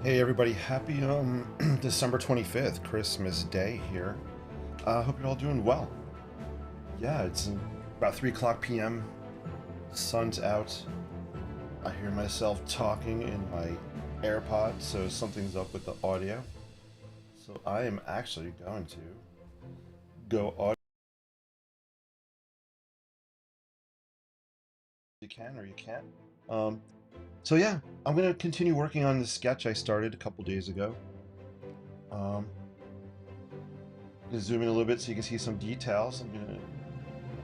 Hey everybody, happy December 25th, Christmas Day here. Hope you're all doing well. Yeah, it's about 3 o'clock p.m. Sun's out. I hear myself talking in my AirPods, so something's up with the audio. So I am actually going to go audio. You can or you can't. Um, so yeah, I'm gonna continue working on the sketch I started a couple days ago. Um, gonna zoom in a little bit so you can see some details.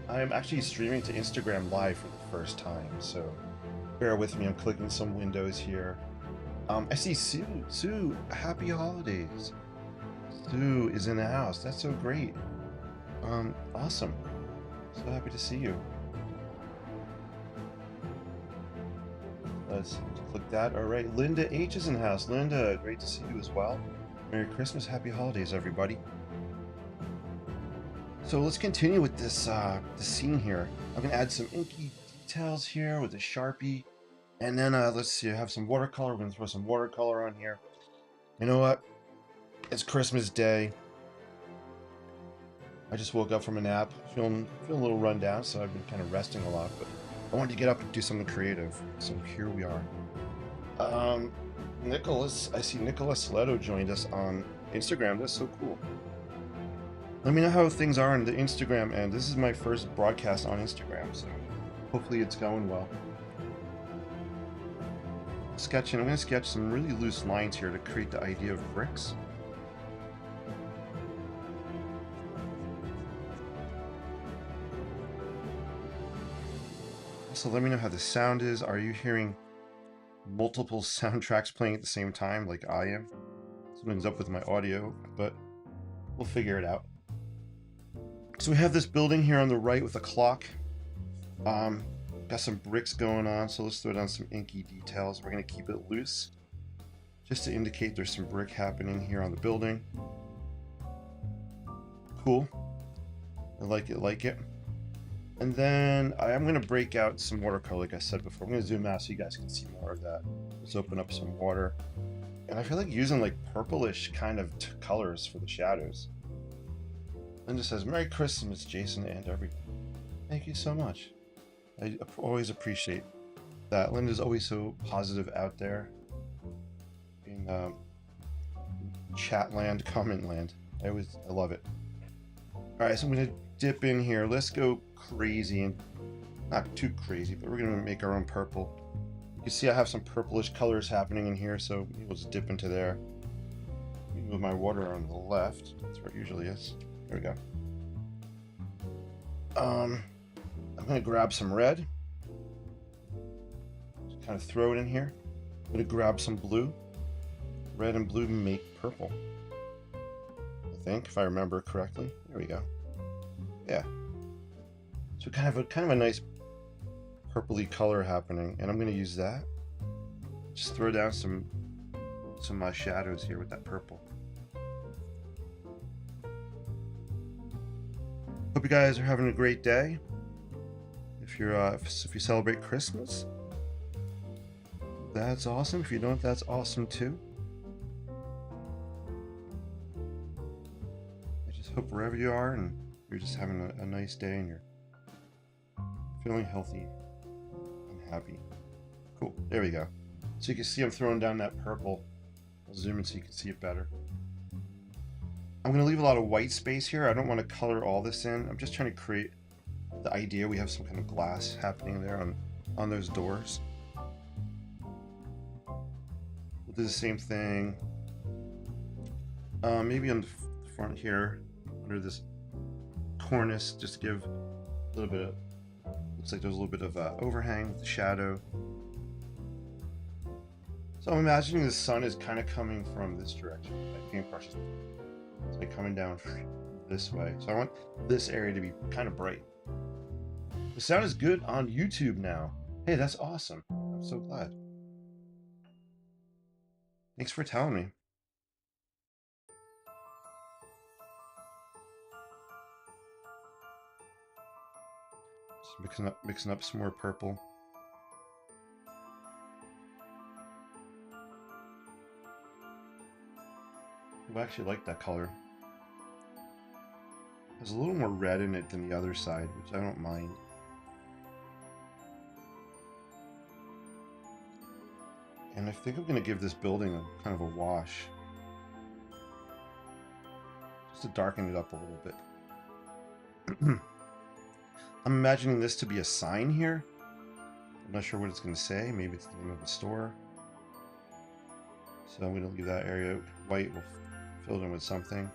I'm actually streaming to Instagram Live for the first time, so bear with me. I'm clicking some windows here. I see Sue. Sue, happy holidays. Sue is in the house. That's so great. Awesome. So happy to see you. Let's click that. All right, Linda H is in the house. Linda, great to see you as well. Merry Christmas, happy holidays, everybody. So let's continue with this scene here. I'm gonna add some inky details here with a Sharpie. And then let's see, I have some watercolor. We're gonna throw some watercolor on here. You know what? It's Christmas Day. I just woke up from a nap, feeling a little run down, so I've been kind of resting a lot, but I wanted to get up and do something creative. So here we are. Nicholas, I see Nicholas Leto joined us on Instagram. That's so cool. Let me know how things are on the Instagram end. This is my first broadcast on Instagram, so hopefully it's going well. Sketching, I'm going to sketch some really loose lines here to create the idea of bricks. So let me know how the sound is. Are you hearing multiple soundtracks playing at the same time like I am? Something's up with my audio, but we'll figure it out. So we have this building here on the right with a clock. Got some bricks going on, so let's throw down some inky details. We're going to keep it loose just to indicate there's some brick happening here on the building. Cool. I like it. And then I am going to break out some watercolor, like I said before. I'm going to zoom out so you guys can see more of that. Let's open up some water. And I feel like using like purplish kind of colors for the shadows. Linda says, Merry Christmas, Jason and everyone. Thank you so much. I always appreciate that. Linda's always so positive out there in chat land, comment land. I love it. All right, so I'm gonna dip in here. Let's go crazy, and not too crazy, but we're gonna make our own purple. You can see I have some purplish colors happening in here, so we'll just dip into there. Move my water on the left. That's where it usually is. There we go. I'm going to grab some red. Just kind of throw it in here. I'm going to grab some blue. Red and blue make purple, I think, if I remember correctly. There we go. Yeah. So kind of a nice purpley color happening, and I'm going to use that. Just throw down some shadows here with that purple. Hope you guys are having a great day. If you celebrate Christmas, that's awesome. If you don't, that's awesome too. I just hope wherever you are and you're just having a nice day and you're feeling healthy and happy. Cool. There we go. So you can see I'm throwing down that purple. I'll zoom in so you can see it better. I'm going to leave a lot of white space here. I don't want to color all this in. I'm just trying to create the idea we have some kind of glass happening there on those doors. We'll do the same thing. Maybe on the front here, under this cornice, just give a little bit of, looks like there's a little bit of overhang with the shadow. So I'm imagining the sun is kind of coming from this direction. My paintbrush is like coming down this way. So I want this area to be kind of bright. The sound is good on YouTube now. Hey, that's awesome. I'm so glad. Thanks for telling me. Just mixing up some more purple. I actually like that color. There's a little more red in it than the other side, which I don't mind. And I think I'm going to give this building a kind of a wash. Just to darken it up a little bit. I'm imagining this to be a sign here. I'm not sure what it's going to say. Maybe it's the name of the store. So I'm going to leave that area white. We'll fill it in with something.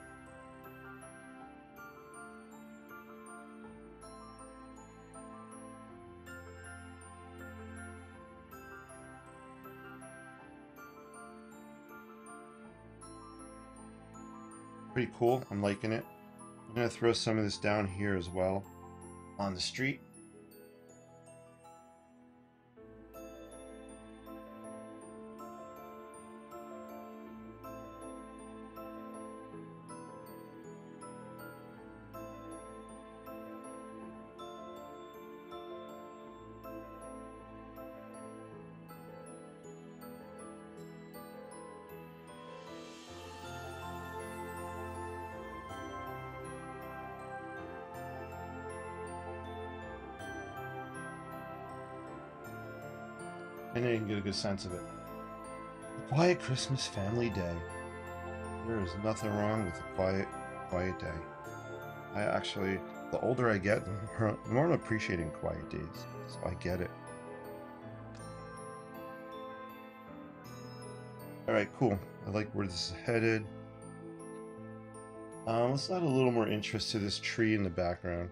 Pretty cool. I'm liking it. I'm going to throw some of this down here as well on the street. And then you can get a good sense of it. A quiet Christmas family day. There is nothing wrong with a quiet day. I actually, the older I get, the more I'm appreciating quiet days. So I get it. Alright, cool. I like where this is headed. Let's add a little more interest to this tree in the background.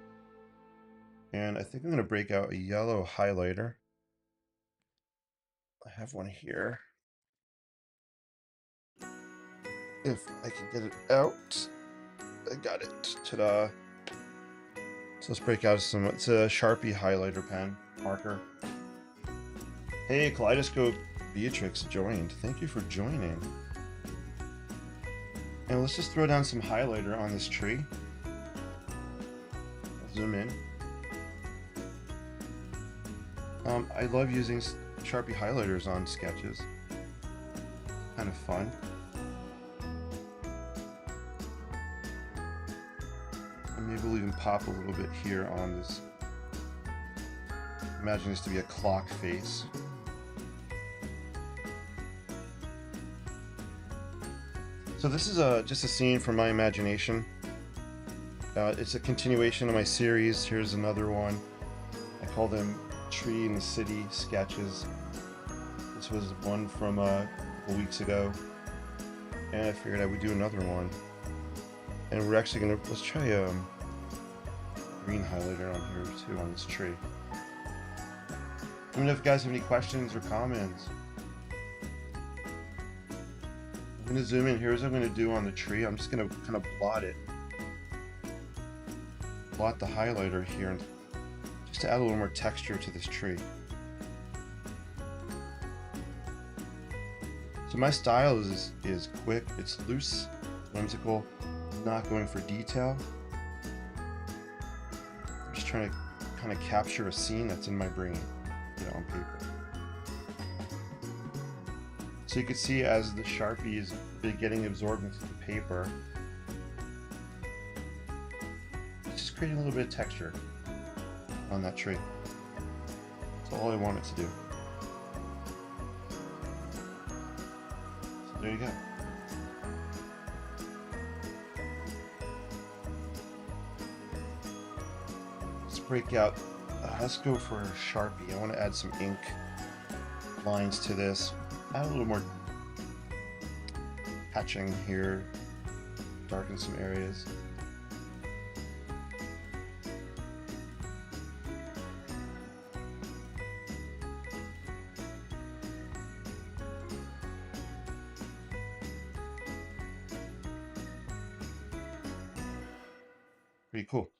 And I think I'm going to break out a yellow highlighter. I have one here. If I can get it out. I got it. Ta-da. So let's break out some, it's a Sharpie highlighter pen, marker. Hey, Kaleidoscope Beatrix joined. Thank you for joining. And let's just throw down some highlighter on this tree. I'll zoom in. I love using Sharpie highlighters on sketches. Kind of fun. And maybe we'll even pop a little bit here on this. Imagine this to be a clock face. So this is just a scene from my imagination. It's a continuation of my series. Here's another one. I call them Tree in the City sketches. This was one from a couple weeks ago. And I figured I would do another one. And we're actually gonna, let's try green highlighter on here too on this tree. Let me know if you guys have any questions or comments. I'm going to zoom in. Here's what I'm going to do on the tree. I'm just going to kind of blot it. Blot the highlighter here just to add a little more texture to this tree. So my style is quick, it's loose, whimsical, not going for detail. I'm just trying to kind of capture a scene that's in my brain, you know, on paper. So you can see as the Sharpie is getting absorbed into the paper, it's just creating a little bit of texture on that tree. That's all I want it to do. So there you go. Let's break out, let's go for a Sharpie. I want to add some ink lines to this. Add a little more hatching here, darken some areas. Pretty cool.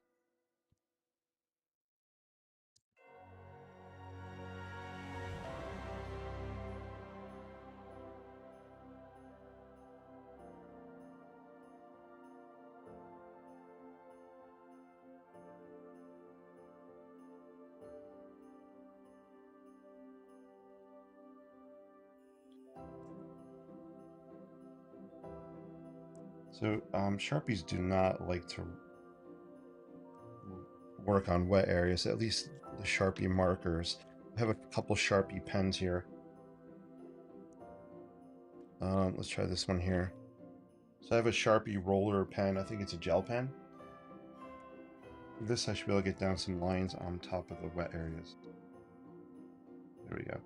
So Sharpies do not like to work on wet areas, at least the Sharpie markers. I have a couple Sharpie pens here. Let's try this one here. So I have a Sharpie roller pen. I think it's a gel pen. With this, I should be able to get down some lines on top of the wet areas. There we go.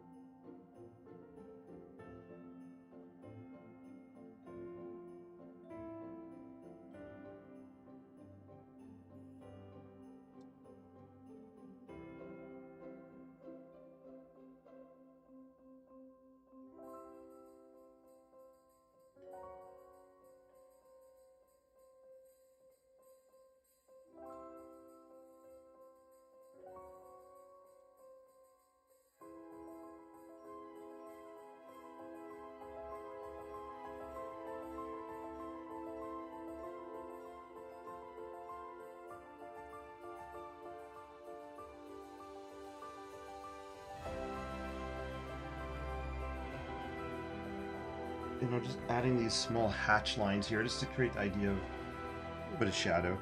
You know, just adding these small hatch lines here just to create the idea of a little bit of shadow.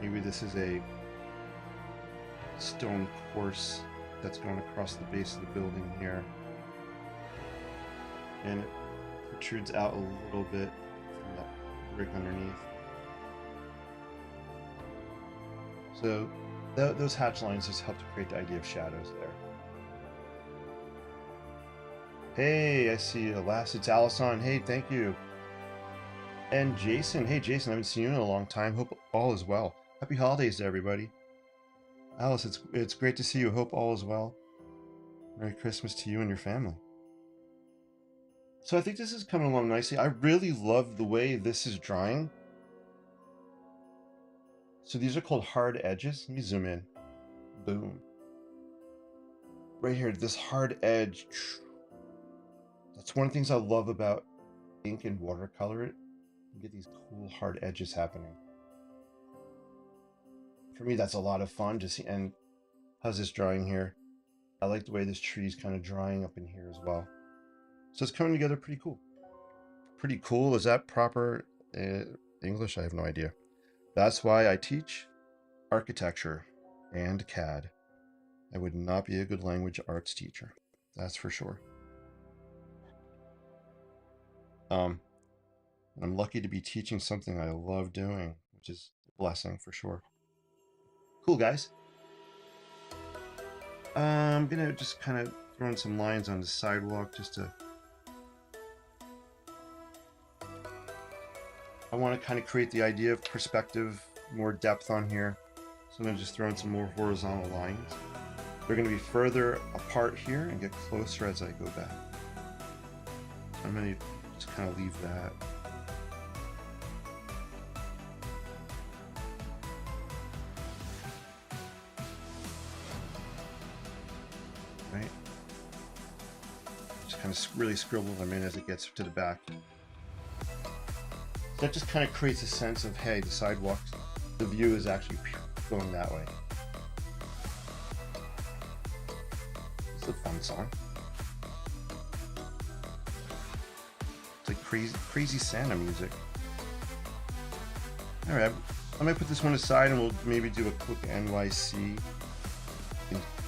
Maybe this is a stone course that's going across the base of the building here. And it protrudes out a little bit from that brick underneath. So those hatch lines just help to create the idea of shadows there. Hey, I see Alas, it's Allison. Hey, thank you. And Jason. Hey, Jason, I haven't seen you in a long time. Hope all is well. Happy holidays to everybody. Alice, it's great to see you. Hope all is well. Merry Christmas to you and your family. So I think this is coming along nicely. I really love the way this is drawing. So these are called hard edges. Let me zoom in. Boom. Right here, this hard edge. That's one of the things I love about ink and watercolor. You get these cool hard edges happening. For me, that's a lot of fun. Just and how's this drawing here? I like the way this tree is kind of drying up in here as well. So it's coming together pretty cool. Pretty cool. Is that proper English? I have no idea. That's why I teach architecture and CAD. I would not be a good language arts teacher. That's for sure. I'm lucky to be teaching something I love doing, which is a blessing for sure. Cool, guys. I'm gonna just kind of throw in some lines on the sidewalk just to... I want to kind of create the idea of perspective, more depth on here. So I'm gonna just throw in some more horizontal lines. They're gonna be further apart here and get closer as I go back. I'm gonna just kind of leave that. Right? Just kind of really scribble them in as it gets to the back. That just kind of creates a sense of, hey, the sidewalk, the view is actually going that way. It's a fun song. It's like crazy Santa music. All right, I might put this one aside and we'll maybe do a quick NYC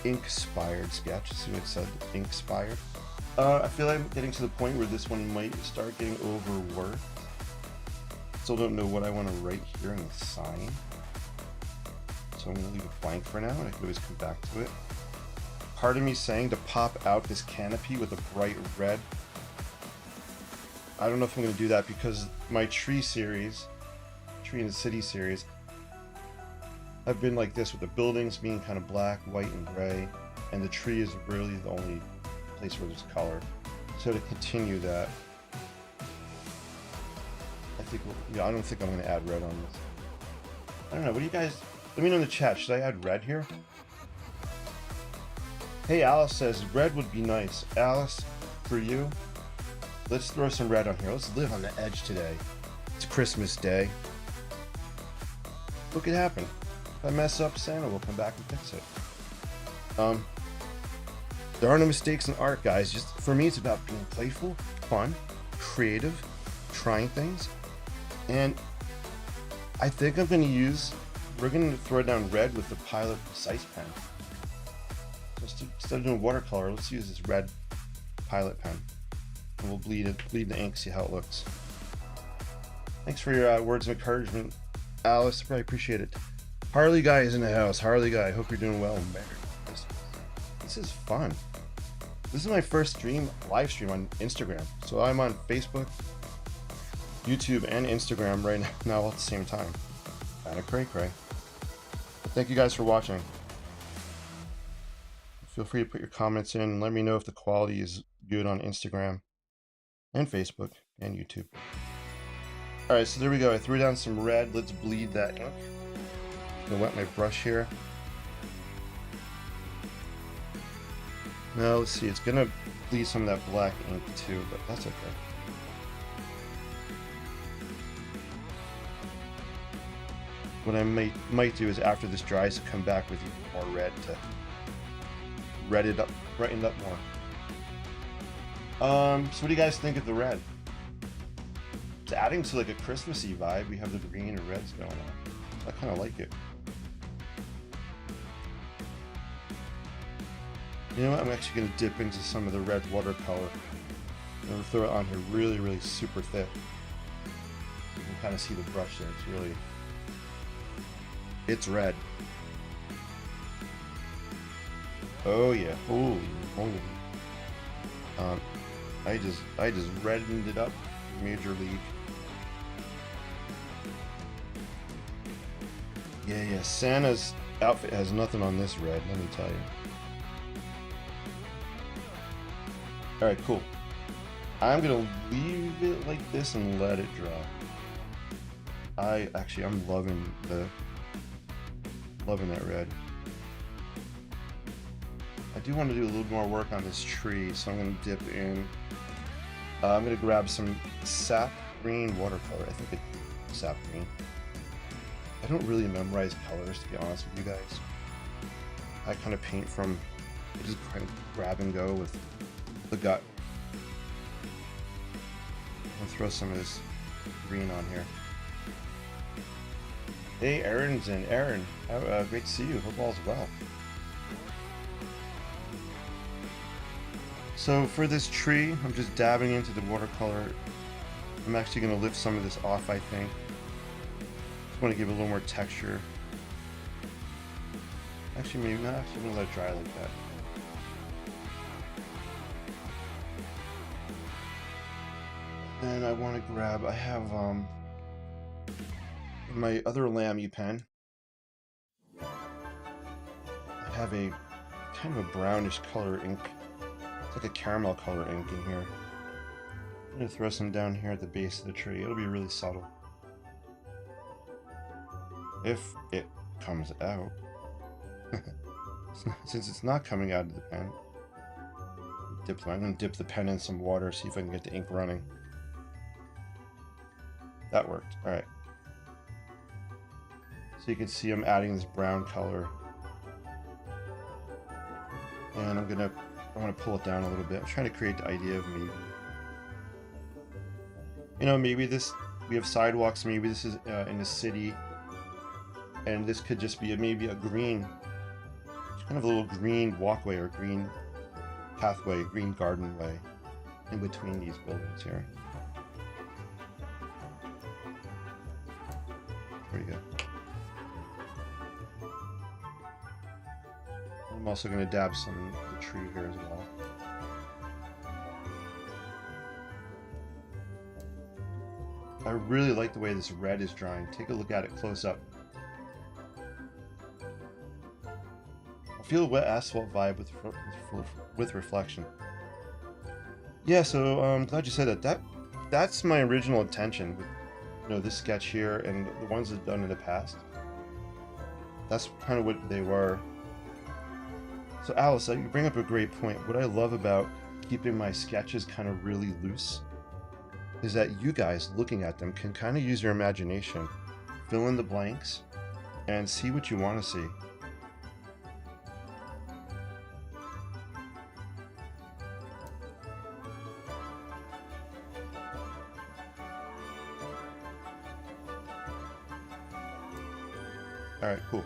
INKspired sketch. See what it said, INKspired. I feel like I'm getting to the point where this one might start getting overworked. Still don't know what I want to write here in the sign. So I'm going to leave it blank for now and I can always come back to it. Part of me saying to pop out this canopy with a bright red. I don't know if I'm going to do that because my tree series, Tree in the City series, I've been like this with the buildings being kind of black, white, and gray, and the tree is really the only place where there's color. So to continue that, I think, I don't think I'm going to add red on this. I don't know, what do you guys, let me know in the chat, should I add red here? Hey, Alice says red would be nice. Alice, for you, let's throw some red on here. Let's live on the edge today. It's Christmas Day. What could happen? If I mess up, Santa will come back and fix it. There are no mistakes in art, guys. Just for me, it's about being playful, fun, creative, trying things. And I think we're going to throw down red with the Pilot Precise pen. Instead of doing watercolor, let's use this red Pilot pen. And we'll bleed the ink, see how it looks. Thanks for your words of encouragement, Alice. I appreciate it. Harley Guy is in the house. Harley Guy, hope you're doing well. This is fun. This is my first live stream on Instagram. So I'm on Facebook, YouTube, and Instagram right now all at the same time. Kinda cray-cray. Thank you guys for watching. Feel free to put your comments in and let me know if the quality is good on Instagram and Facebook and YouTube. Alright, so there we go. I threw down some red. Let's bleed that ink. I'm gonna wet my brush here. Now let's see, it's gonna bleed some of that black ink too, but that's okay. What I might do is after this dries to come back with more red to brighten it up more. So what do you guys think of the red? It's adding to like a Christmassy vibe. We have the green and reds going on. I kind of like it. You know what? I'm actually going to dip into some of the red watercolor. I'm going to throw it on here really, really super thick. You can kind of see the brush there. It's red. Oh yeah, holy moly. I just reddened it up, major league. Yeah, Santa's outfit has nothing on this red, let me tell you. Alright, cool. I'm gonna leave it like this and let it dry. I'm loving that red. I do want to do a little more work on this tree, so I'm going to dip in. I'm going to grab some sap green watercolor. I think it's sap green. I don't really memorize colors, to be honest with you guys. I kind of paint I just kind of grab and go with the gut. I'm going to throw some of this green on here. Hey, Aaron's in. Aaron, great to see you. Hope all's well. So for this tree, I'm just dabbing into the watercolor. I'm actually going to lift some of this off, I think. Just want to give it a little more texture. Actually, maybe not. Actually, I'm going to let it dry like that. Then I want to grab, I have my other Lamy pen. I have a kind of a brownish color ink. It's like a caramel color ink in here. I'm going to throw some down here at the base of the tree. It'll be really subtle. If it comes out. Since it's not coming out of the pen, I'm going to dip the pen in some water, see if I can get the ink running. That worked. Alright. So you can see I'm adding this brown color. And I want to pull it down a little bit. I'm trying to create the idea of maybe, maybe we have sidewalks, maybe this is in the city, and this could just be maybe a green, kind of a little green walkway or green pathway, green garden way in between these buildings here. There you go. I'm also going to dab some of the tree here as well. I really like the way this red is drying. Take a look at it close up. I feel a wet asphalt vibe with reflection. Yeah, so I'm glad you said that. That's my original intention with this sketch here and the ones I've done in the past. That's kind of what they were. So Alice, you bring up a great point. What I love about keeping my sketches kind of really loose is that you guys looking at them can kind of use your imagination, fill in the blanks, and see what you want to see. All right, cool.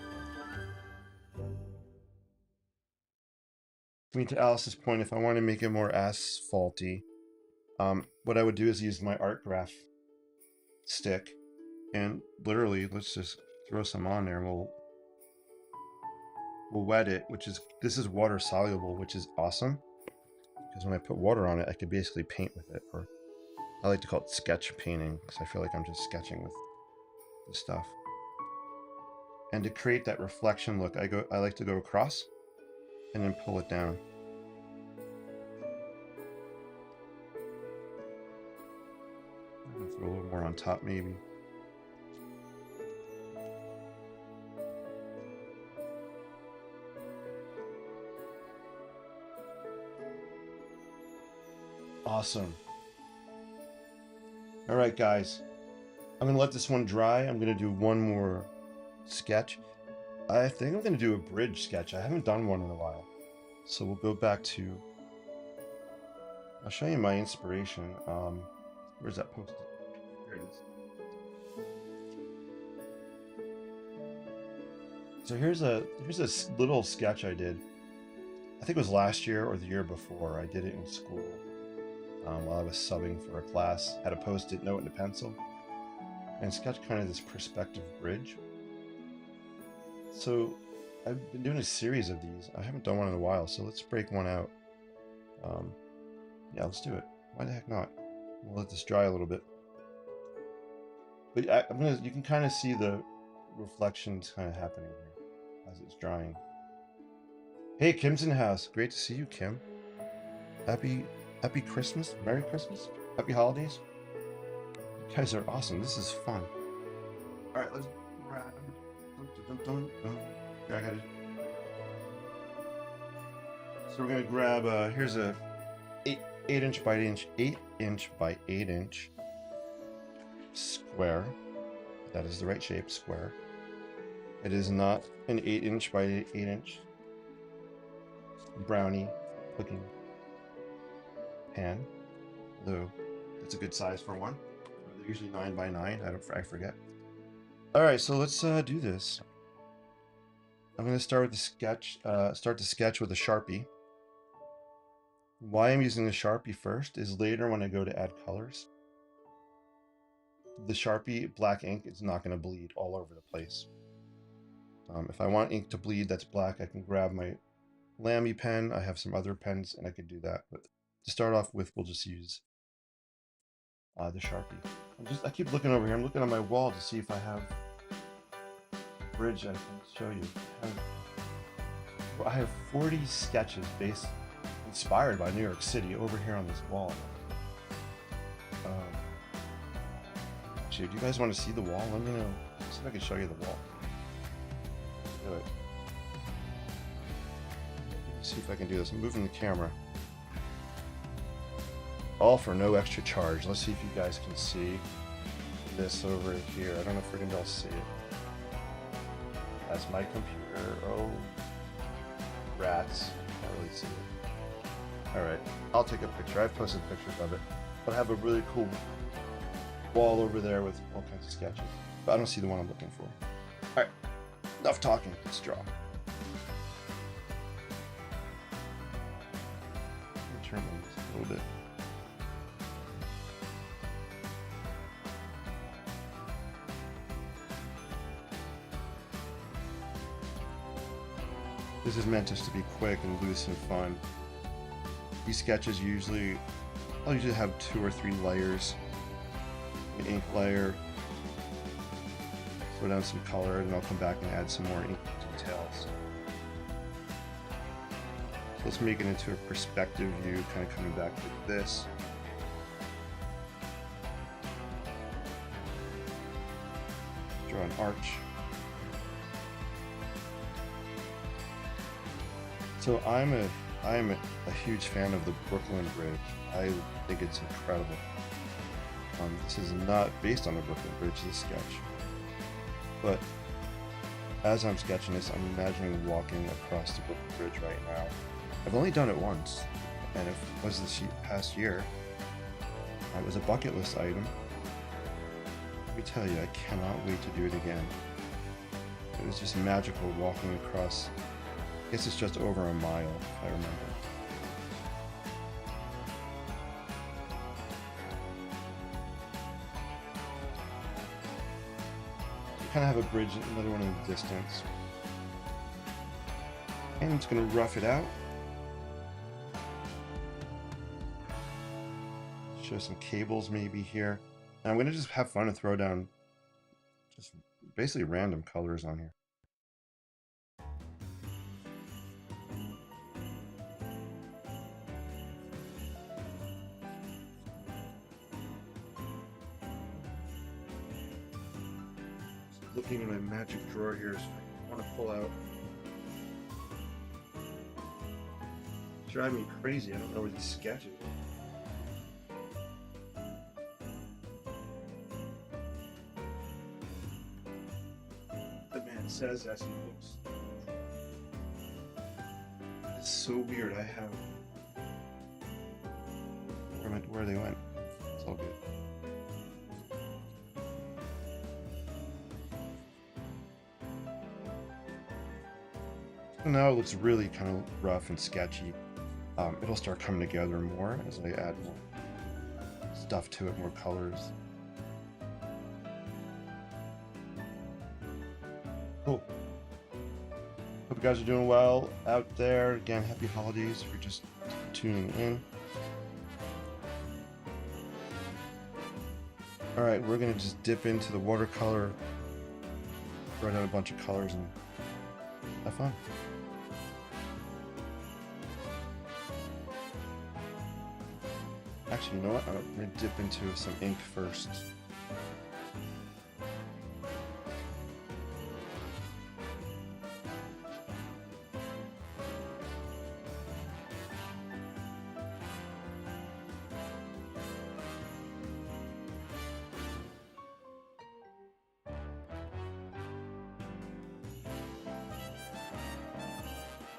I mean, to Alice's point, if I want to make it more asphalty, what I would do is use my art graph stick and literally let's just throw some on there and we'll wet it, this is water soluble, which is awesome because when I put water on it, I could basically paint with it, or I like to call it sketch painting because I feel like I'm just sketching with the stuff. And to create that reflection look, I like to go across and then pull it down. I'm gonna throw a little more on top, maybe. Awesome. All right, guys. I'm gonna let this one dry. I'm gonna do one more sketch. I think I'm gonna do a bridge sketch. I haven't done one in a while. So we'll go back to, I'll show you my inspiration. Where's that posted? There it is. So here's a little sketch I did. I think it was last year or the year before. I did it in school while I was subbing for a class. Had a post-it note and a pencil, and sketched kind of this perspective bridge. So I've been doing a series of these. I haven't done one in a while, so let's break one out. Yeah, let's do it. Why the heck not? We'll let this dry a little bit. But you can kind of see the reflections kind of happening here as it's drying. Hey, Kim's in the house. Great to see you, Kim. Happy Christmas. Merry Christmas. Happy holidays. You guys are awesome. This is fun. All right, let's grab. I got it. So we're gonna grab. Here's a 8 inch by 8 inch square. That is the right shape, square. It is not an 8 inch by 8 inch brownie looking pan, though it's a good size for one. They're usually 9 by 9. I forget. All right, so let's do this. I'm going to start with the sketch. Start the sketch with a Sharpie. Why I'm using the Sharpie first is later when I go to add colors, the Sharpie black ink is not going to bleed all over the place. If I want ink to bleed that's black, I can grab my Lamy pen. I have some other pens and I could do that. But to start off with, we'll just use the Sharpie. I keep looking over here. I'm looking on my wall to see if I have a bridge I can show you. I have 40 sketches inspired by New York City over here on this wall. Actually, do you guys want to see the wall? Let me know. See if I can show you the wall. Do it. Let's see if I can do this. I'm moving the camera. All for no extra charge. Let's see if you guys can see this over here. I don't know if we're going to be able to see it. That's my computer. Oh, rats. Can't really see it. Alright, I'll take a picture. I've posted pictures of it. But I have a really cool wall over there with all kinds of sketches. But I don't see the one I'm looking for. Alright, enough talking. Let's draw. Let me turn on this a little bit. This is meant just to be quick and loose and fun. These sketches I'll usually have 2 or 3 layers. An ink layer, throw down some color, and I'll come back and add some more ink details. So let's make it into a perspective view, kind of coming back like this. Draw an arch. So I'm a huge fan of the Brooklyn Bridge. I think it's incredible. This is not based on the Brooklyn Bridge, this sketch. But as I'm sketching this, I'm imagining walking across the Brooklyn Bridge right now. I've only done it once, and it was this past year. It was a bucket list item. Let me tell you, I cannot wait to do it again. It was just magical walking across. I guess it's just over a mile, if I remember. Kind of have a bridge, another one in the distance. And I'm just going to rough it out. Show some cables maybe here. And I'm going to just have fun and throw down just basically random colors on here. Looking in my magic drawer here, so I want to pull out. It's driving me crazy. I don't know where these sketches are. The man says as he looks. It's so weird. I have. Where they went. It's all good. Now it looks really kind of rough and sketchy. It'll start coming together more as I add more stuff to it, more colors. Cool. Hope you guys are doing well out there. Again, happy holidays if you're just tuning in. Alright, we're going to just dip into the watercolor, write out a bunch of colors, and have fun. Actually, you know what? I'm going to dip into some ink first.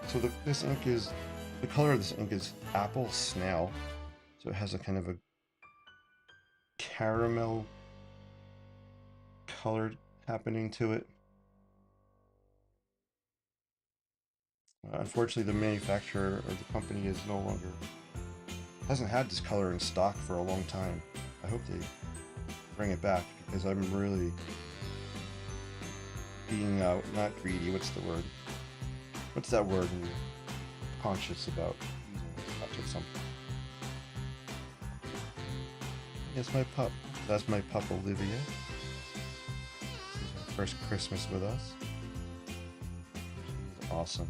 So this ink is, the color of this ink is apple snail. So it has a kind of a caramel color happening to it. Unfortunately, the manufacturer or the company is no longer, hasn't had this color in stock for a long time. I hope they bring it back because I'm really being, not greedy, what's the word? What's that word when you're conscious about using much of something? Yes, my pup. That's my pup, Olivia. This is her first Christmas with us. She's awesome.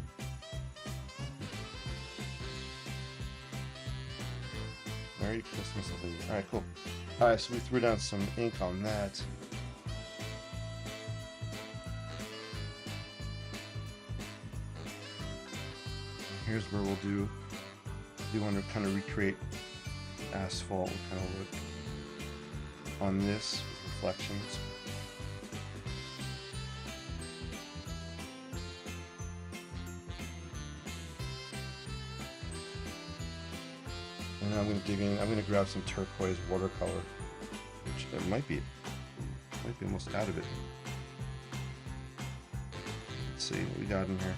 Merry Christmas, Olivia. Alright, cool. Alright, so we threw down some ink on that. Here's where we'll do, we want to kind of recreate asphalt kind of look on this with reflections. And then I'm going to dig in, I'm going to grab some turquoise watercolor, which it might be almost out of it. Let's see what we got in here.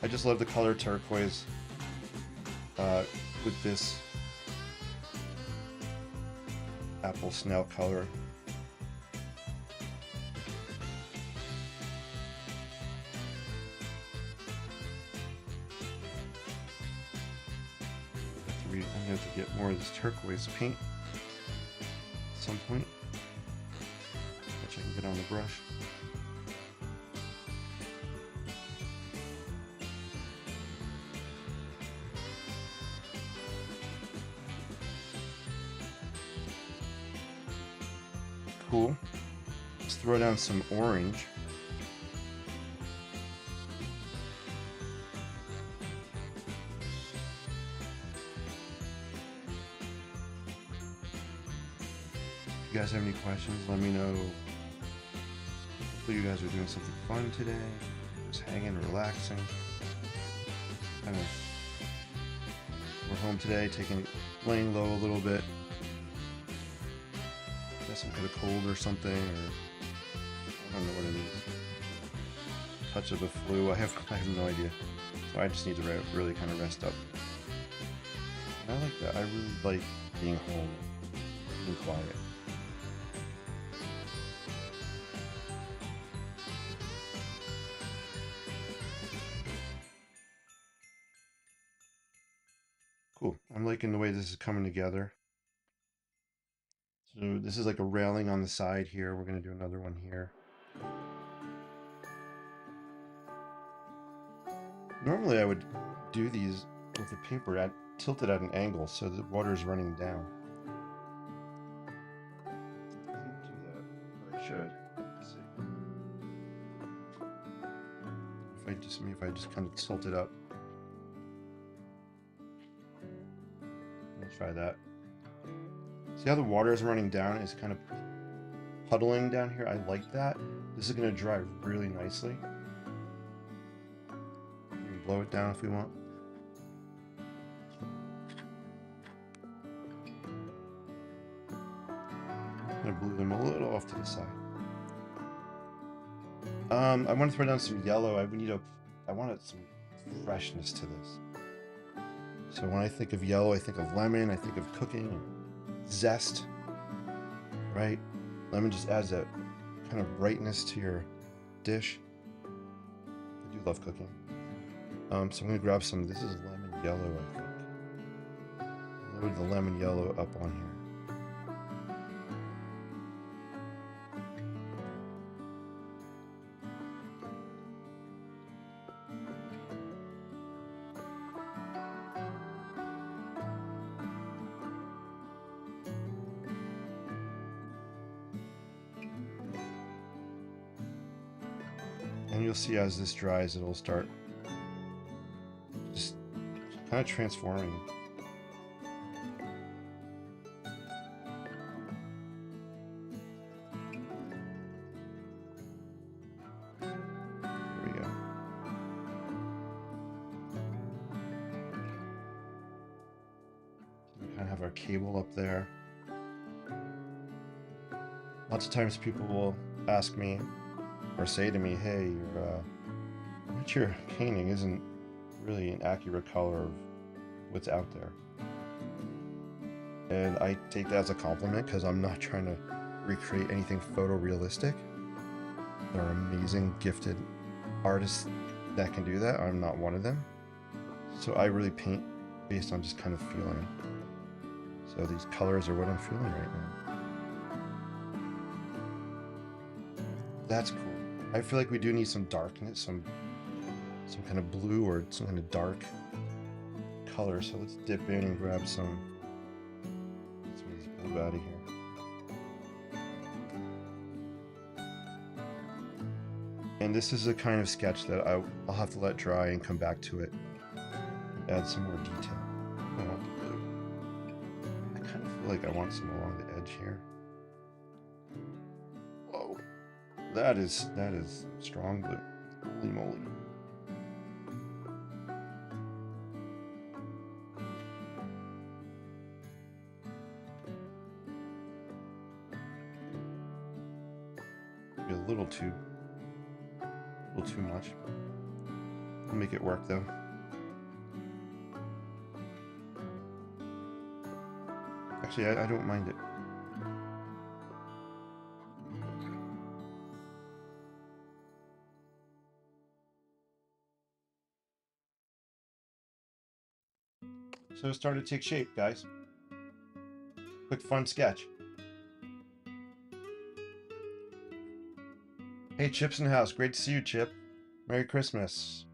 I just love the color turquoise with this apple snail color. I'm going to have to get more of this turquoise paint at some point, which I can get on the brush. Cool. Let's throw down some orange. If you guys have any questions, let me know. Hopefully you guys are doing something fun today. Just hanging, relaxing. Kind of, we're home today, laying low a little bit. Got some kind of cold or something, or I don't know what it is. touch of the flu. I have no idea. So I just need to really kind of rest up. And I like that. I really like being home and quiet. Cool. I'm liking the way this is coming together. So this is like a railing on the side here. We're going to do another one here. Normally I would do these with the paper tilted at an angle so the water is running down. I didn't do that, but I should. Let's see. If I just kind of tilt it up. Let's try that. See how the water is running down? It's kind of puddling down here. I like that. This is going to dry really nicely. We can blow it down if we want. I'm going to blew them a little off to the side. I want to throw down some yellow. I wanted some freshness to this. So when I think of yellow, I think of lemon. I think of cooking and zest, right? Lemon just adds that kind of brightness to your dish. I do love cooking. So I'm going to grab some. This is lemon yellow, I think. Load the lemon yellow up on here. And you'll see as this dries, it'll start just kind of transforming. There we go. So we kind of have our cable up there. Lots of times people will ask me or say to me, hey, your painting isn't really an accurate color of what's out there. And I take that as a compliment because I'm not trying to recreate anything photorealistic. There are amazing, gifted artists that can do that. I'm not one of them. So I really paint based on just kind of feeling. So these colors are what I'm feeling right now. That's cool. I feel like we do need some darkness, some kind of blue or some kind of dark color. So let's dip in and grab some of this blue out of here. And this is a kind of sketch that I'll have to let dry and come back to it. Add some more detail. I want the blue. I kind of feel like I want some along the edge here. Whoa. That is strong blue. Holy moly. Maybe a little too much. I'll make it work though. Actually, I don't mind it. So it started to take shape, guys. Quick fun sketch. Hey, Chip's in the house. Great to see you, Chip. Merry Christmas.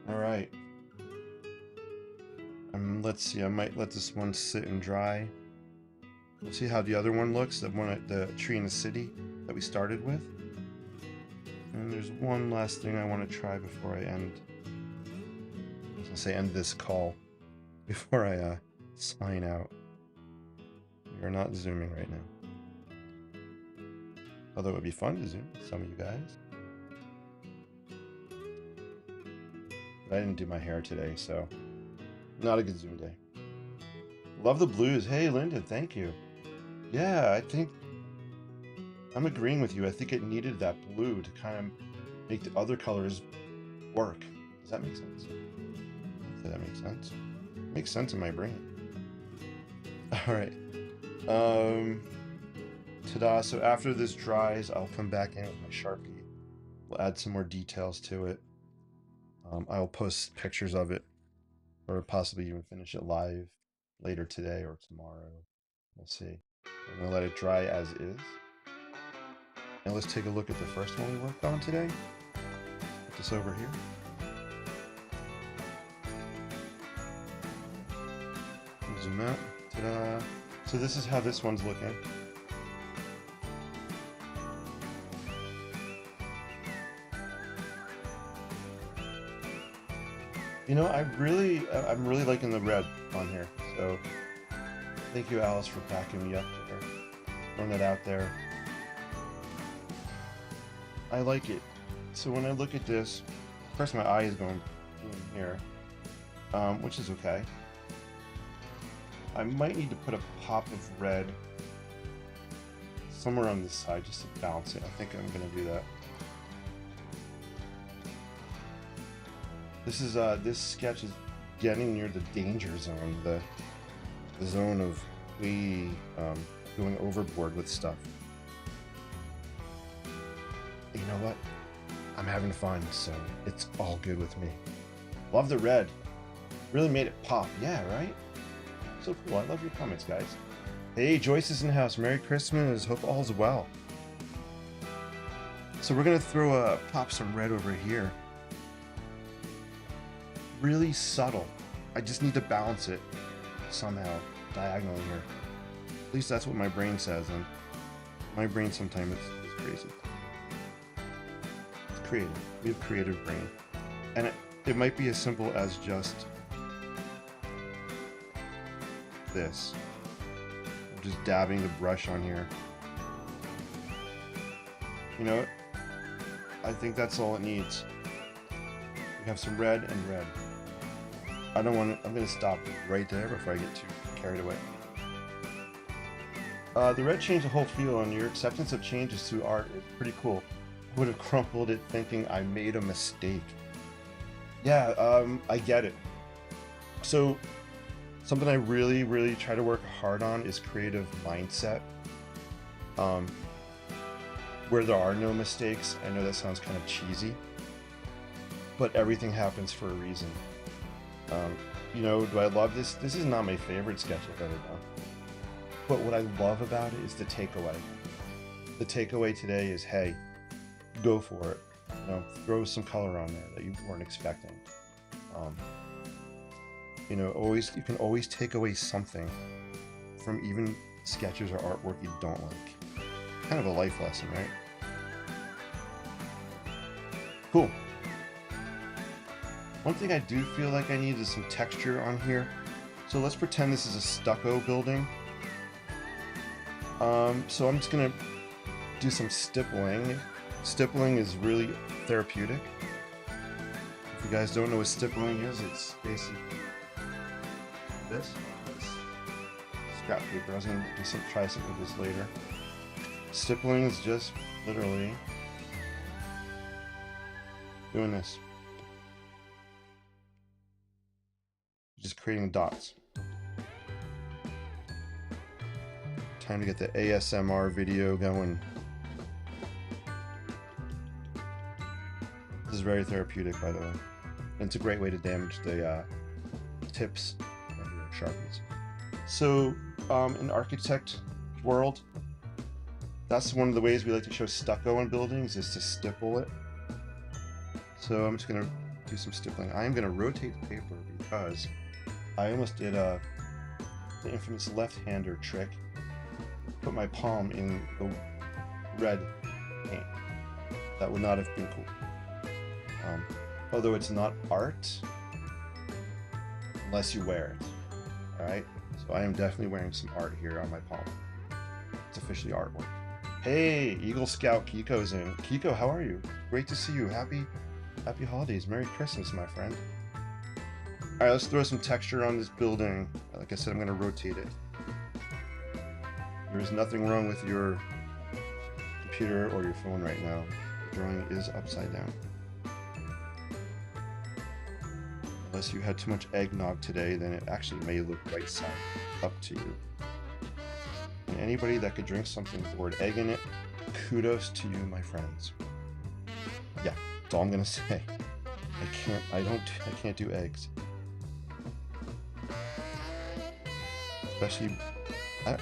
All right. Let's see. I might let this one sit and dry. We'll see how the other one looks. The one at the tree in the city that we started with. And there's one last thing I want to try before I end. I was gonna say end this call before I sign out. We are not zooming right now. Although it would be fun to zoom with some of you guys. But I didn't do my hair today, so not a good zoom day. Love the blues. Hey, Lyndon, thank you. Yeah, I think I'm agreeing with you. I think it needed that blue to kind of make the other colors work. Does that make sense? Does that make sense? It makes sense in my brain. All right. Ta-da. So after this dries, I'll come back in with my Sharpie. We'll add some more details to it. I'll post pictures of it, or possibly even finish it live later today or tomorrow. We'll see. I'm gonna let it dry as is. Now let's take a look at the first one we worked on today. Put this over here. Zoom out. Ta-da. So this is how this one's looking. You know, I'm really liking the red on here. So thank you, Alice, for backing me up there. Throwing that out there. I like it. So when I look at this, first my eye is going in here, which is okay. I might need to put a pop of red somewhere on this side just to balance it. I think I'm gonna do that. This sketch is getting near the danger zone, the zone of we going overboard with stuff. You know what? I'm having fun, so it's all good with me. Love the red. Really made it pop. Yeah, right? So cool. I love your comments, guys. Hey, Joyce is in the house. Merry Christmas. Hope all's well. So we're gonna pop some red over here. Really subtle. I just need to balance it somehow diagonally here. At least that's what my brain says, and my brain sometimes is crazy. It's creative. We have creative brain. And it might be as simple as just this. I'm just dabbing the brush on here. You know what? I think that's all it needs. We have some red and red. I'm gonna stop right there before I get too carried away. The red changed the whole feel, and your acceptance of changes through art is pretty cool. I would have crumpled it thinking I made a mistake. Yeah, I get it. So, something I really try to work hard on is creative mindset. Where there are no mistakes. I know that sounds kind of cheesy, but everything happens for a reason. You know, do I love this? This is not my favorite sketch I've ever done. But what I love about it is the takeaway. The takeaway today is, hey, go for it. You know, throw some color on there that you weren't expecting. You know, you can always take away something from even sketches or artwork you don't like. Kind of a life lesson, right? Cool. One thing I do feel like I need is some texture on here. So let's pretend this is a stucco building. So I'm just gonna do some stippling. Stippling is really therapeutic. If you guys don't know what stippling is, it's basically this scrap paper. I was gonna try something with this later. Stippling is just literally doing this. Just creating dots. Time to get the ASMR video going. This is very therapeutic, by the way. And it's a great way to damage the tips of your Sharpies. So, in architect world, that's one of the ways we like to show stucco on buildings, is to stipple it. So I'm just gonna do some stippling. I am gonna rotate the paper because I almost did the infamous left-hander trick. Put my palm in the red paint. That would not have been cool. Although it's not art unless you wear it. Alright? So I am definitely wearing some art here on my palm. It's officially artwork. Hey, Eagle Scout Kiko's in. Kiko, how are you? Great to see you. Happy holidays. Merry Christmas, my friend. Alright, let's throw some texture on this building. Like I said, I'm going to rotate it. There's nothing wrong with your computer or your phone right now. The drawing is upside down. Unless you had too much eggnog today, then it actually may look right side up to you. And anybody that could drink something with the word egg in it, kudos to you, my friends. Yeah, that's all I'm gonna say. I can't do eggs. Especially,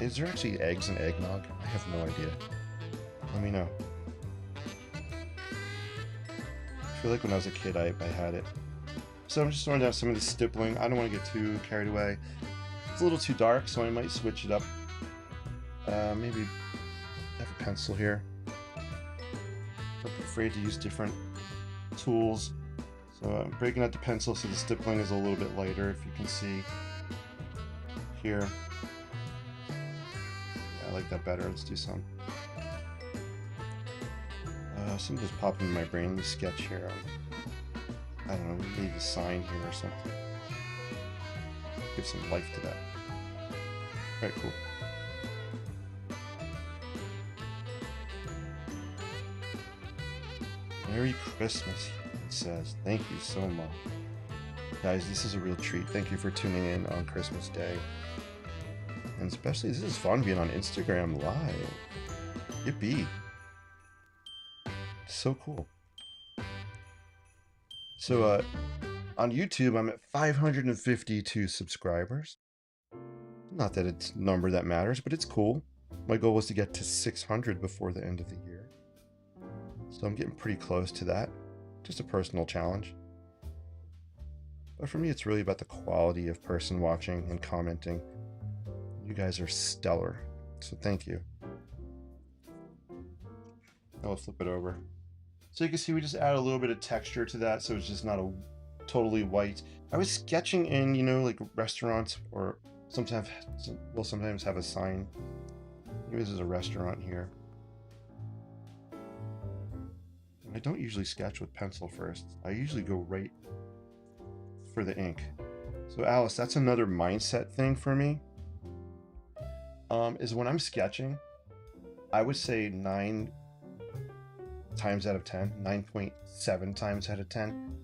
is there actually eggs in eggnog? I have no idea. Let me know. I feel like when I was a kid, I had it. So I'm just throwing down some of the stippling. I don't want to get too carried away. It's a little too dark, so I might switch it up. Maybe have a pencil here. Don't be afraid to use different tools. So I'm breaking out the pencil so the stippling is a little bit lighter, if you can see here. Yeah, I like that better. Let's do some. Something just popped into my brain. The sketch here. I don't know, we need a sign here or something. Give some life to that. Alright, cool. Merry Christmas, it says. Thank you so much. Guys, this is a real treat. Thank you for tuning in on Christmas Day. And especially, this is fun being on Instagram Live. Yippee. So cool. So, on YouTube, I'm at 552 subscribers. Not that it's a number that matters, but it's cool. My goal was to get to 600 before the end of the year. So I'm getting pretty close to that. Just a personal challenge. But for me, it's really about the quality of person watching and commenting. You guys are stellar. So thank you. Now let's flip it over. So you can see we just add a little bit of texture to that, so it's just not a totally white. I was sketching in, you know, like restaurants, or sometimes we'll sometimes have a sign. Maybe this is a restaurant here. And I don't usually sketch with pencil first. I usually go right for the ink. So Alice, that's another mindset thing for me. Is when I'm sketching, I would say 9 times out of 10, 9.7 times out of 10,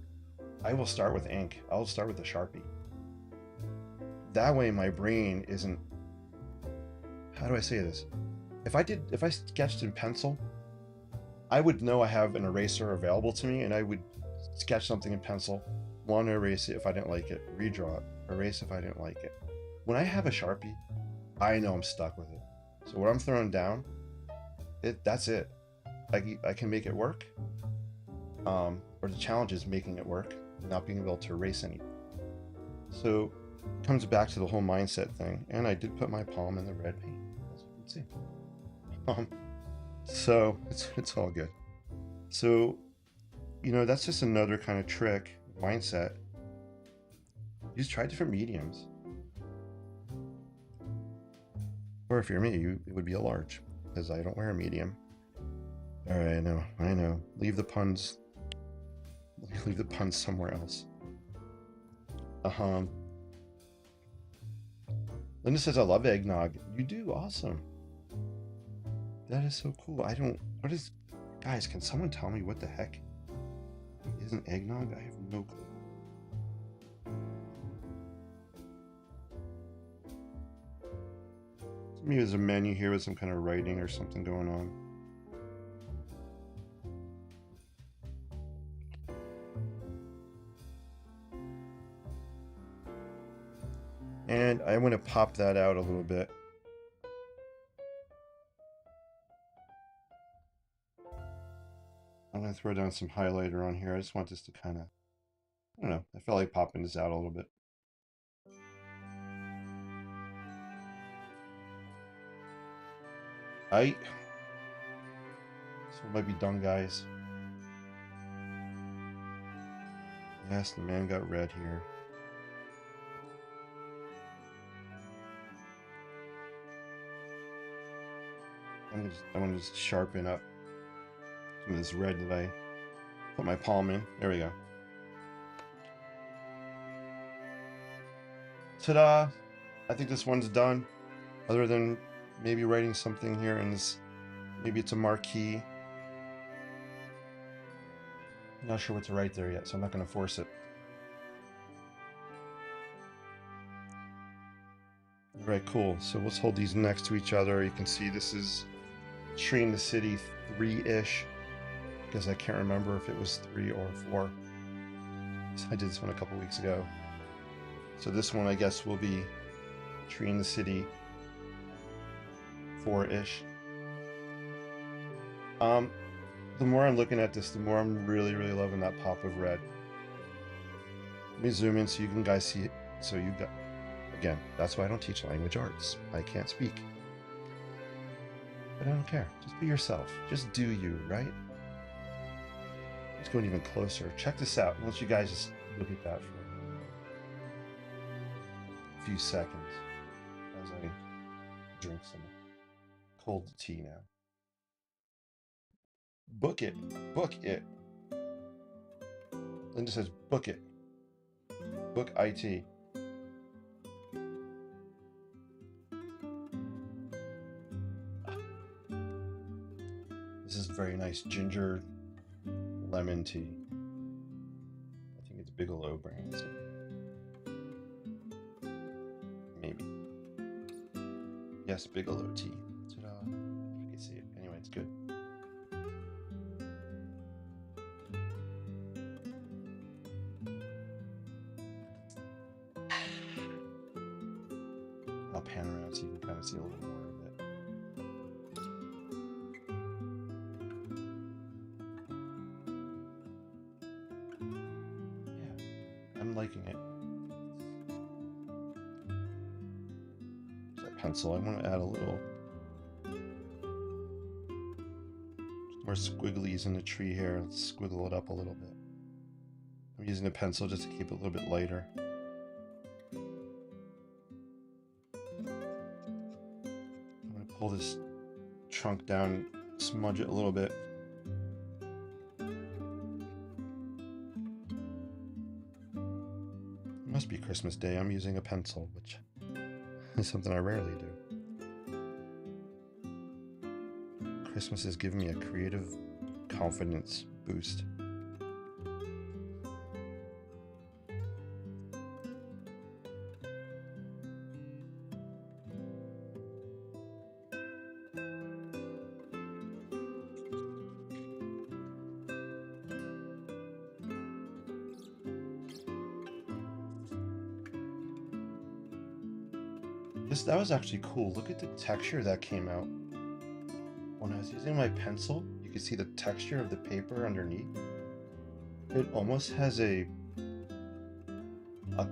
I will start with ink. I'll start with a Sharpie. That way my brain isn't, how do I say this? If I sketched in pencil, I would know I have an eraser available to me, and I would sketch something in pencil, want to erase it if I didn't like it, redraw it, erase if I didn't like it. When I have a Sharpie, I know I'm stuck with it. So what I'm throwing down, that's it. I can make it work, or the challenge is making it work, not being able to erase anything. So it comes back to the whole mindset thing, and I did put my palm in the red paint, as you can see. So it's all good. So, you know, that's just another kind of trick, mindset. You just try different mediums. Or if you're me, it would be a large, because I don't wear a medium. All right, I know. Leave the puns somewhere else. Linda says, I love eggnog. You do? Awesome. That is so cool. Guys, can someone tell me what the heck isn't eggnog? I have no clue. Maybe there's a menu here with some kind of writing or something going on. And I want to pop that out a little bit. I'm going to throw down some highlighter on here. I just want this to kind of, I don't know, I felt like popping this out a little bit. So it might be done, guys. Yes, the man got red here. I want to just sharpen up some of this red that I put my palm in. There we go. Ta-da! I think this one's done. Other than maybe writing something here in this, maybe it's a marquee. I'm not sure what to write there yet, so I'm not going to force it. All right, cool. So let's hold these next to each other. You can see this is Tree in the City 3-ish, because I can't remember if it was 3 or 4. So I did this one a couple weeks ago. So this one, I guess, will be Tree in the City 4-ish. The more I'm looking at this, the more I'm really loving that pop of red. Let me zoom in so you can guys see it. So you got, again, that's why I don't teach language arts. I can't speak. But I don't care. Just be yourself. Just do you, right? Let's go even closer. Check this out. I want you guys just look at that for a few seconds as I drink some cold tea now. Book it. Book it. Linda says book it. Book IT. This is very nice ginger lemon tea. I think it's Bigelow brand. Maybe. Yes, Bigelow tea. Ta-da. You can see it. Anyway, it's good. I'll pan around so you can kind of see a little more of it. Yeah, I'm liking it. That pencil, I want to add a little more squigglies in the tree here. Let's squiggle it up a little bit. I'm using a pencil just to keep it a little bit lighter. Pull this trunk down, smudge it a little bit. It must be Christmas Day. I'm using a pencil, which is something I rarely do. Christmas has given me a creative confidence boost. That was actually cool. Look at the texture that came out. When I was using my pencil, you could see the texture of the paper underneath. It almost has a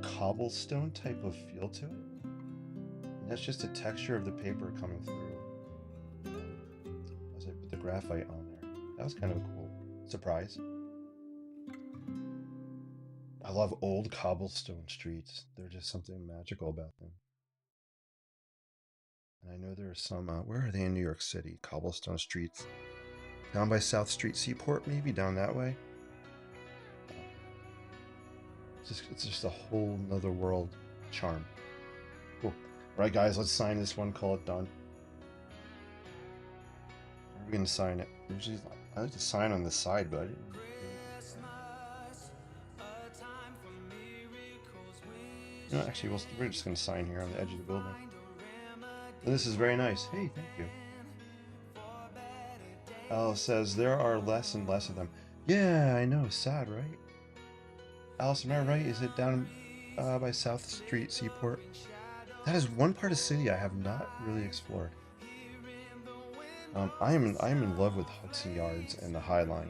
cobblestone type of feel to it. And that's just the texture of the paper coming through as I put the graphite on there. That was kind of a cool surprise. I love old cobblestone streets. There's just something magical about them. And I know there are some, where are they in New York City? Cobblestone streets. Down by South Street Seaport, maybe down that way. It's just a whole nother world charm. Cool. All right, guys, let's sign this one, call it done. Where are we going to sign it? Usually, I like to sign on the side, but I didn't. You know, actually, we're just going to sign here on the edge of the building. And this is very nice. Hey, thank you. Alice says, there are less and less of them. Yeah, I know. Sad, right? Alice, am I right? Is it down by South Street Seaport? That is one part of the city I have not really explored. I am in love with Hudson Yards and the High Line.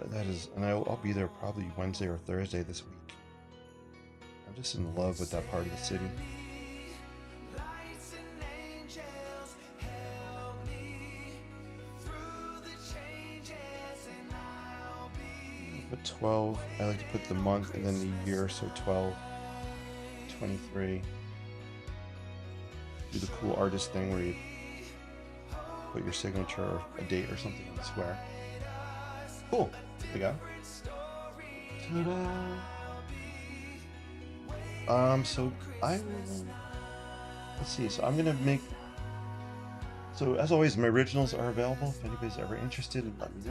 That is, and I'll be there probably Wednesday or Thursday this week. I'm just in love with that part of the city. Put 12. I like to put the month and then the year, so 12, 23. Do the cool artist thing where you put your signature or a date or something on the square. Cool. There we go. Ta-da! So let's see. So I'm gonna make. So as always, my originals are available if anybody's ever interested. Let me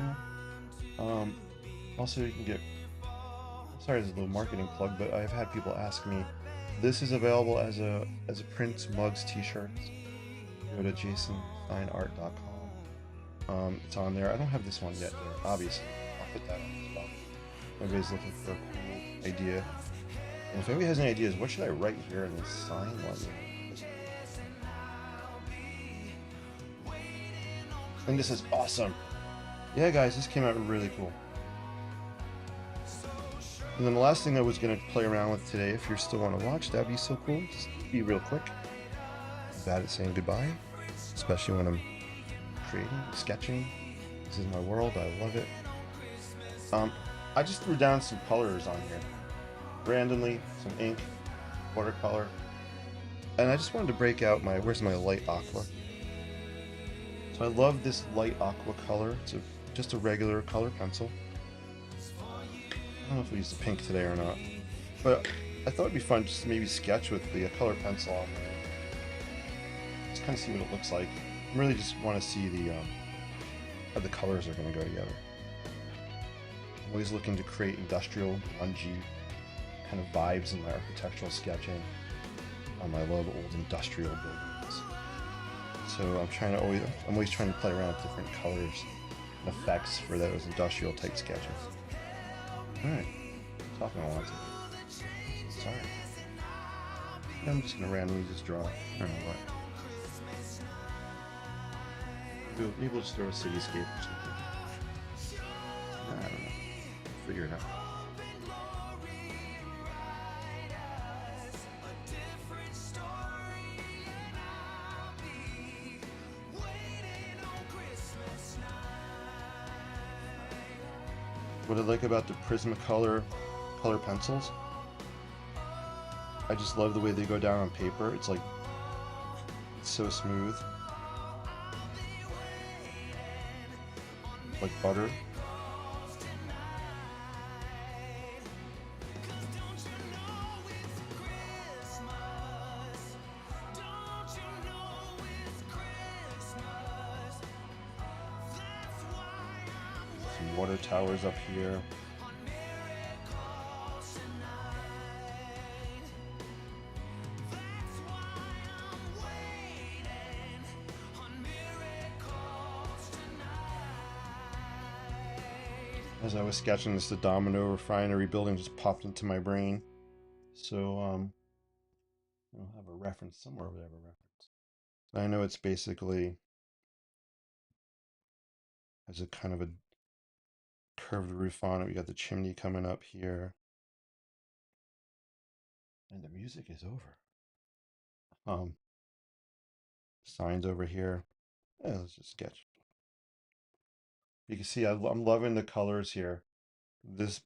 know. Also, you can get. Sorry, this is a little marketing plug, but I've had people ask me. This is available as a print, mugs, t-shirts. Go to jasonfineart.com. It's on there. I don't have this one yet, though, obviously. I'll put that on as well. Everybody's looking for a cool idea. And if anybody has any ideas, what should I write here in this sign language? I think this is awesome. Yeah, guys, this came out really cool. And then the last thing I was going to play around with today, if you still want to watch, that'd be so cool. Just be real quick. I'm bad at saying goodbye, especially when I'm creating, sketching. This is my world. I love it. I just threw down some colors on here. Randomly, some ink, watercolor. And I just wanted to break out my, where's my light aqua? So I love this light aqua color. It's just a regular color pencil. I don't know if we use the pink today or not, but I thought it'd be fun just to maybe sketch with the color pencil on there. Just kind of see what it looks like. I really just want to see the how the colors are going to go together. I'm always looking to create industrial, grungy kind of vibes in my architectural sketching. I love old industrial buildings. So I'm always trying to play around with different colors and effects for those industrial type sketches. Alright, talking a lot today. Sorry. I'm just gonna randomly just draw. I don't know what. Maybe we'll just throw a cityscape or something. I don't know. Figure it out. What I like about the Prismacolor color pencils, I just love the way they go down on paper. It's like, it's so smooth. Like butter. Some water towers up here. As I was sketching this, the domino refinery building just popped into my brain. So, I'll have a reference somewhere over there. Have a reference. I know it's basically has a kind of a curved roof on it. We got the chimney coming up here. And the music is over. Signs over here. Yeah, let's just sketch. You can see I'm loving the colors here. This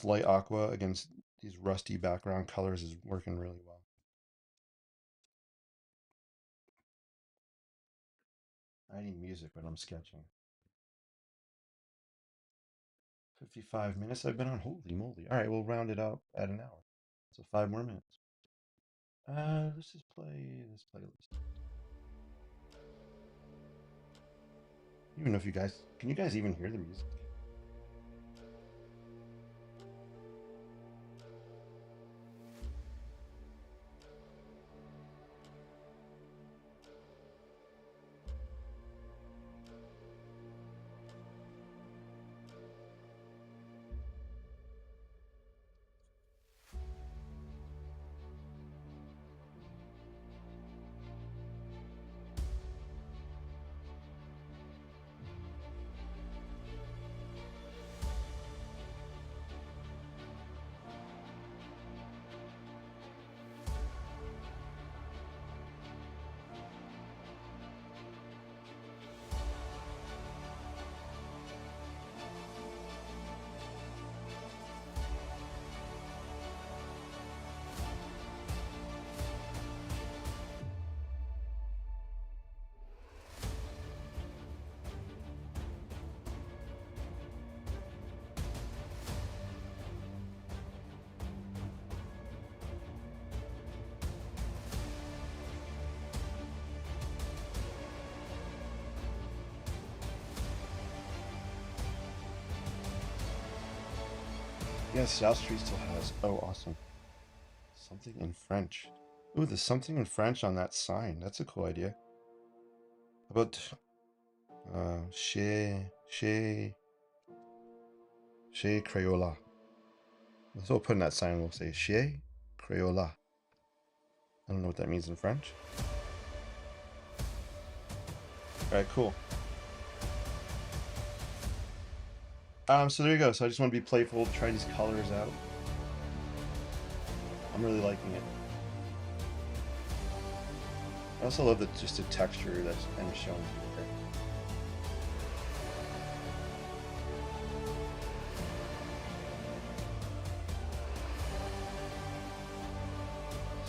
light aqua against these rusty background colors is working really well. I need music when I'm sketching. 55 minutes I've been on. Holy moly. All right, we'll round it up at an hour. So 5 more minutes. Let's just play this playlist. I don't even know if can you guys even hear the music? Yes, South Street still has. Oh, awesome. Something in French. Ooh, there's something in French on that sign. That's a cool idea. How about chez Crayola. Let's all put in that sign. We'll say chez Crayola. I don't know what that means in French. All right, cool. So there you go. So I just want to be playful, try these colors out. I'm really liking it. I also love just the texture that's kind of shown here.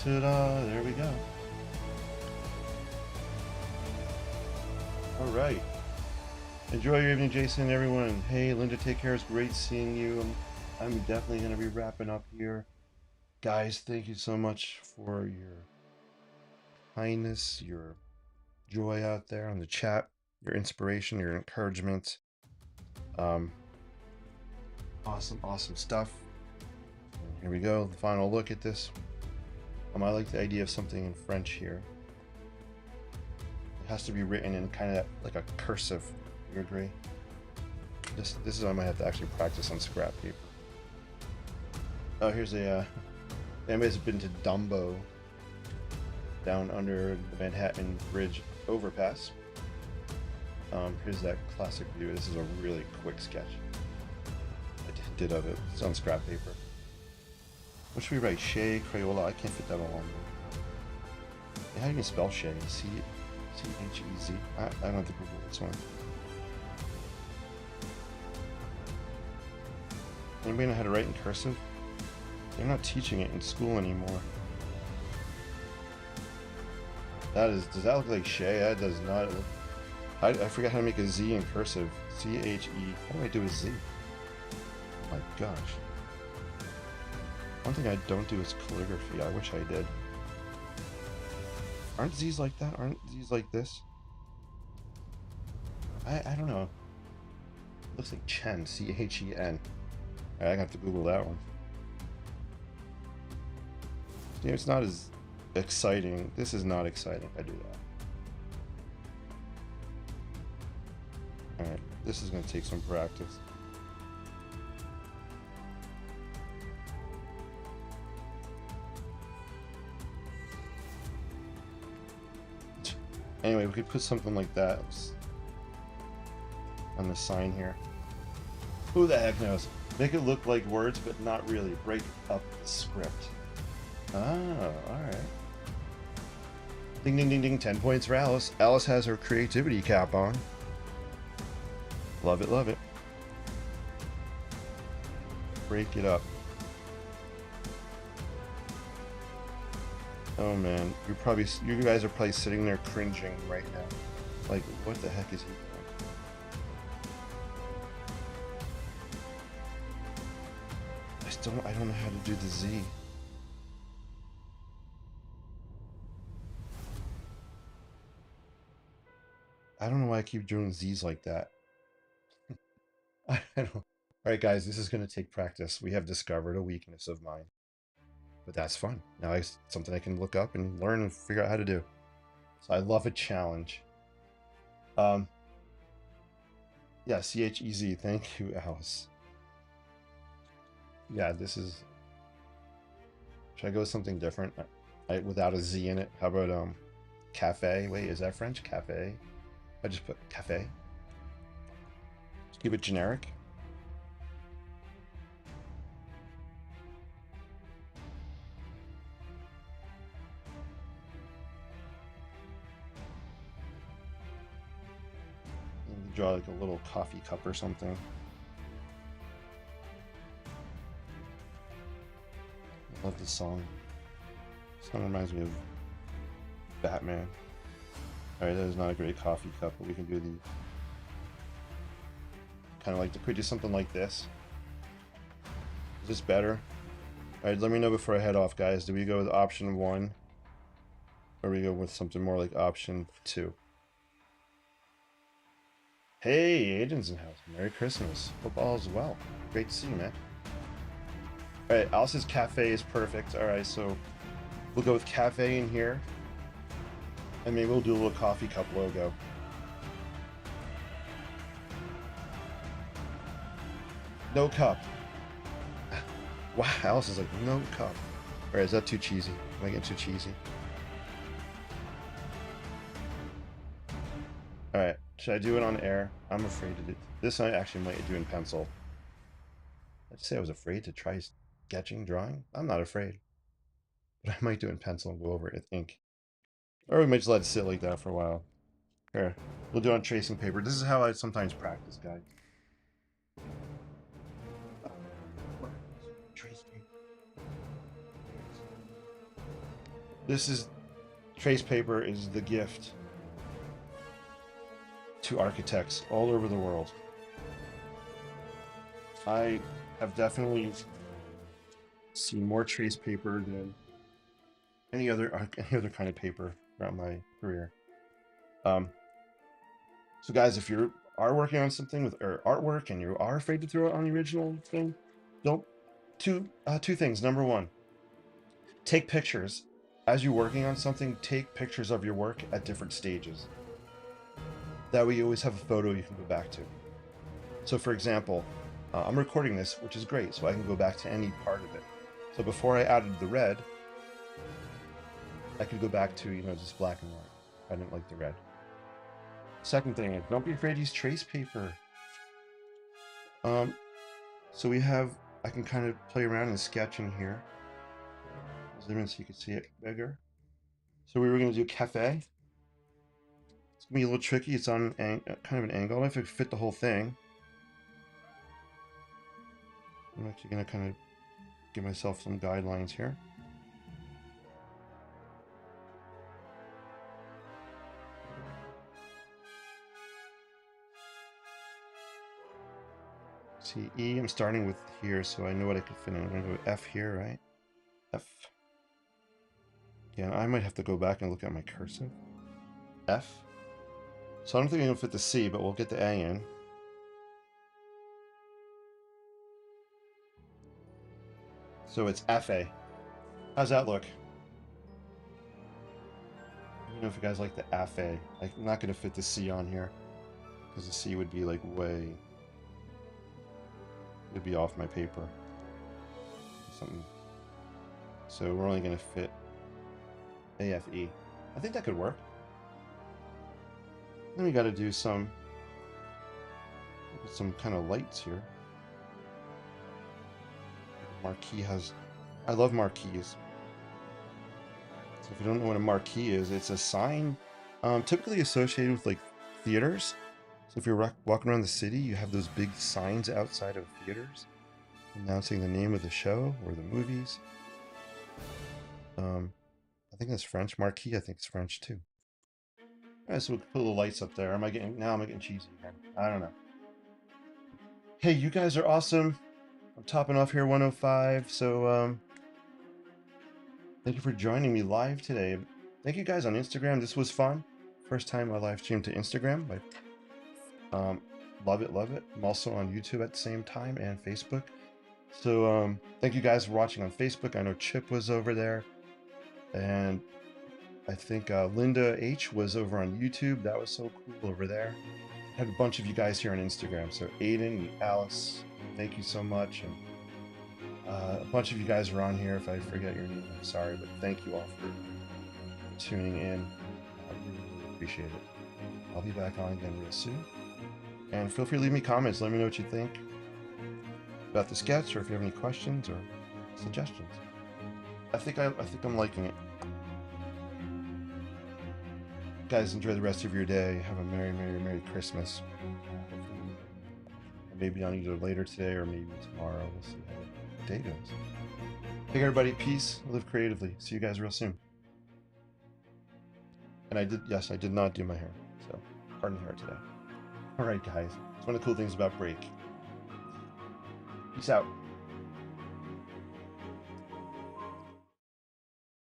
Ta-da! There we go. All right. Enjoy your evening, Jason. Everyone. Hey, Linda, take care. It's great seeing you. I'm definitely going to be wrapping up here. Guys, thank you so much for your kindness, your joy out there on the chat, your inspiration, your encouragement. Awesome stuff. Here we go. The final look at this. I like the idea of something in French here. It has to be written in kind of like a cursive. You agree? This is what I might have to actually practice on scrap paper. Oh, here's a. Anybody's been to Dumbo, down under the Manhattan Bridge overpass. Here's that classic view. This is a really quick sketch I did of it. It's on scrap paper. What should we write? Chez Crayola. I can't fit that all on there. How do you spell Chez? C-H-E-Z. I don't have to Google this one. Anybody know how to write in cursive? They're not teaching it in school anymore. Does that look like Chez? That does not. I forgot how to make a Z in cursive. C-H-E. How do I do a Z? Oh my gosh. One thing I don't do is calligraphy. I wish I did. Aren't Z's like that? Aren't Z's like this? I don't know. It looks like Chen. C-H-E-N. Alright, I have to Google that one. Yeah, it's not as exciting. This is not exciting if I do that. Alright, this is going to take some practice. Anyway, we could put something like that on the sign here. Who the heck knows? Make it look like words, but not really. Break up the script. Oh, alright. Ding, ding, ding, ding. 10 points for Alice. Alice has her creativity cap on. Love it, love it. Break it up. Oh man, you guys are probably sitting there cringing right now. Like, what the heck is he doing? I don't know how to do the Z. I don't know why I keep doing Z's like that. I don't. Alright guys, this is going to take practice. We have discovered a weakness of mine. But that's fun. Now it's something I can look up and learn and figure out how to do. So I love a challenge. Yeah, C-H-E-Z. Thank you, Alice. Yeah, this is... Should I go with something different? Without a Z in it? How about, cafe? Wait, is that French? Cafe? I just put cafe. Just keep it generic. Draw like a little coffee cup or something. I love this song. This song reminds me of Batman. Alright, that is not a great coffee cup, but we can do the... Kind of like, could we do something like this? Is this better? Alright, let me know before I head off, guys. Do we go with option 1? Or we go with something more like option 2? Hey, Aiden's in house. Merry Christmas. Hope all is well. Great to see you, man. All right, Alice's cafe is perfect. All right, so we'll go with cafe in here. And maybe we'll do a little coffee cup logo. No cup. Wow, Alice is like, no cup. All right, is that too cheesy? Am I getting too cheesy? All right, should I do it on air? I'm afraid to do this. I actually might do in pencil. I'd say I was afraid to try sketching, drawing. I'm not afraid, but I might do it in pencil and go over it with ink. Or we might just let it sit like that for a while. Here, we'll do it on tracing paper. This is how I sometimes practice, guys. Trace paper. This is trace paper is the gift to architects all over the world. I have definitely seen more trace paper than any other kind of paper throughout my career. So guys, if you are working on something with artwork and you are afraid to throw it on the original thing, don't. Two things. Number one, take pictures. As you're working on something, take pictures of your work at different stages. That way you always have a photo you can go back to. So for example, I'm recording this, which is great, so I can go back to any part of it. So before I added the red, I could go back to, just black and white. I didn't like the red. Second thing is, don't be afraid to use trace paper. So we have, I can kind of play around and sketch in here. Zoom in so you can see it bigger. So we were going to do cafe. It's going to be a little tricky. It's on kind of an angle. I don't know if it could fit the whole thing. I'm actually going to kind of give myself some guidelines here. See, E, I'm starting with here, so I know what I could fit in. I'm going to go with F here, right? F. Yeah, I might have to go back and look at my cursive. F. So I don't think I'm going to fit the C, but we'll get the A in. So it's FA. How's that look? Let me know if you guys like the FA. I'm not going to fit the C on here, because the C would be like way... It'd be off my paper. Something. So we're only going to fit AFE. I think that could work. Then we got to do some kind of lights here. Marquee has... I love marquees. So if you don't know what a marquee is, it's a sign typically associated with like theaters. So if you're walking around the city, you have those big signs outside of theaters announcing the name of the show or the movies. I think that's French. Marquee, I think it's French too. Alright, so we'll put little lights up there. Am I getting cheesy again? I don't know. Hey, you guys are awesome. I'm topping off here 105, so thank you for joining me live today. Thank you guys on Instagram. This was fun. First time I live streamed to Instagram. Love it, love it. I'm also on YouTube at the same time and Facebook. So thank you guys for watching on Facebook. I know Chip was over there, and I think Linda H was over on YouTube. That was so cool over there. I had a bunch of you guys here on Instagram. So Aiden and Alice, thank you so much. And a bunch of you guys are on here. If I forget your name, I'm sorry, but thank you all for tuning in. I really appreciate it. I'll be back on again real soon. And feel free to leave me comments. Let me know what you think about the sketch, or if you have any questions or suggestions. I think I'm liking it. Guys, enjoy the rest of your day. Have a Merry, Merry, Merry Christmas. Maybe on either later today or maybe tomorrow. We'll see how the day goes. Hey everybody, peace. Live creatively. See you guys real soon. And I did not do my hair. So, pardon the hair today. Alright guys, it's one of the cool things about break. Peace out.